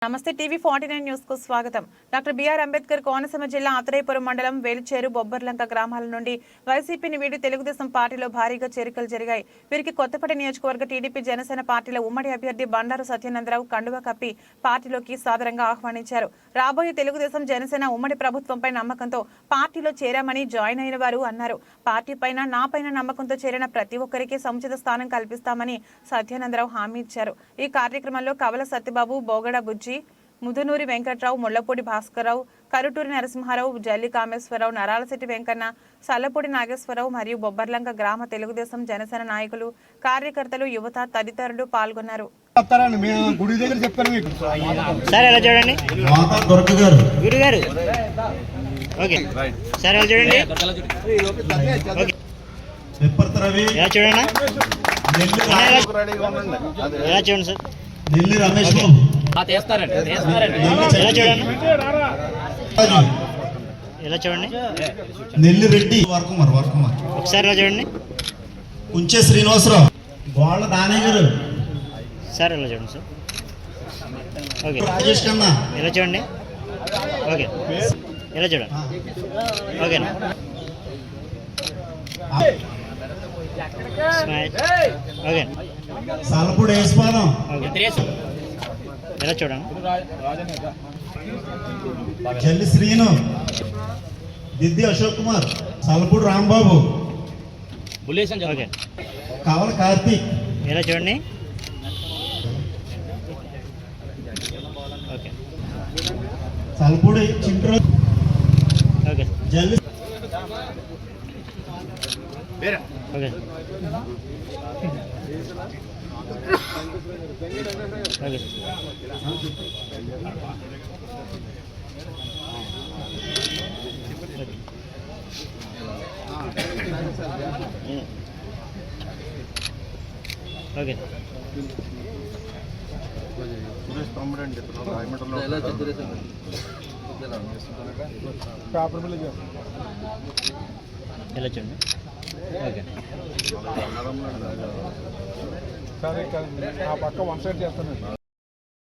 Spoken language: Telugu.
నమస్తే టీవీ 49 న్యూస్ కు స్వాగతం. డాక్టర్ బిఆర్ అంబేద్కర్ కోనసీమ జిల్లా ఆత్రేయపురం మండలం వేలుచేరు బొబ్బర్లంక గ్రామాల నుండి వైసీపీని వీడి తెలుగుదేశం పార్టీలో భారీగా చేరికలు జరిగాయి. వీరికి కొత్తపేట నియోజకవర్గ టీడీపీ జనసేన పార్టీల ఉమ్మడి అభ్యర్థి బండారు సత్యనందరావు కండువా కప్పి పార్టీలోకి సాదరంగా ఆహ్వానించారు. రాబోయే తెలుగుదేశం జనసేన ఉమ్మడి ప్రభుత్వంపై నమ్మకంతో పార్టీలో చేరామని జాయిన్ అయిన వారు అన్నారు. పార్టీ పైన నాపైన నమ్మకంతో చేరిన ప్రతి ఒక్కరికి సముచిత స్థానం కల్పిస్తామని సత్యానందరావు హామీ ఇచ్చారు. ఈ కార్యక్రమంలో కవల సత్యబాబు, బోగడ బుజ్జి, ముదునూరి వెంకట్రావు, ముళ్లపూడి భాస్కరరావు, కరుటూరి నరసింహారావు, జల్లి కామేశ్వరరావు, నరాలశెట్టి వెంకన్న, సల్లపూడి నాగేశ్వరరావు మరియు బొబ్బర్లంక గ్రామ తెలుగుదేశం జనసేన నాయకులు, కార్యకర్తలు, యువత తదితరులు పాల్గొన్నారు. నెల్లి రమేష్ ఇలా చూడండి, నెల్లి రెడ్డి వర్కుమార్ ఒకసారి ఇలా చూడండి, కుంచే శ్రీనివాసరావు, గోళ్ళ దానయ్య గారు సార్ ఇలా చూడండి సార్. ఓకే, రాజేష్ కన్నా ఇలా చూడండి. ఓకే, ఇలా చూడండి. ఓకేనా, స్మైల్. ఓకే, సాలపూడి వేసిపాదం, ఇలా చూడండి. జల్లి శ్రీను, దిద్ది అశోక్ కుమార్, సాలపూడి రాంబాబు, ఓకే, కావల కార్తీక్, ఇలా చూడండి. ఓకే, సాలపూడి చింట్రో, ఓకే, జల్లి ఓకే, ఓకే, ఓకే. ఎలా చూడండి. ఓకే, సరే ఆ పక్క వన్ సైడ్ చేస్తానండి.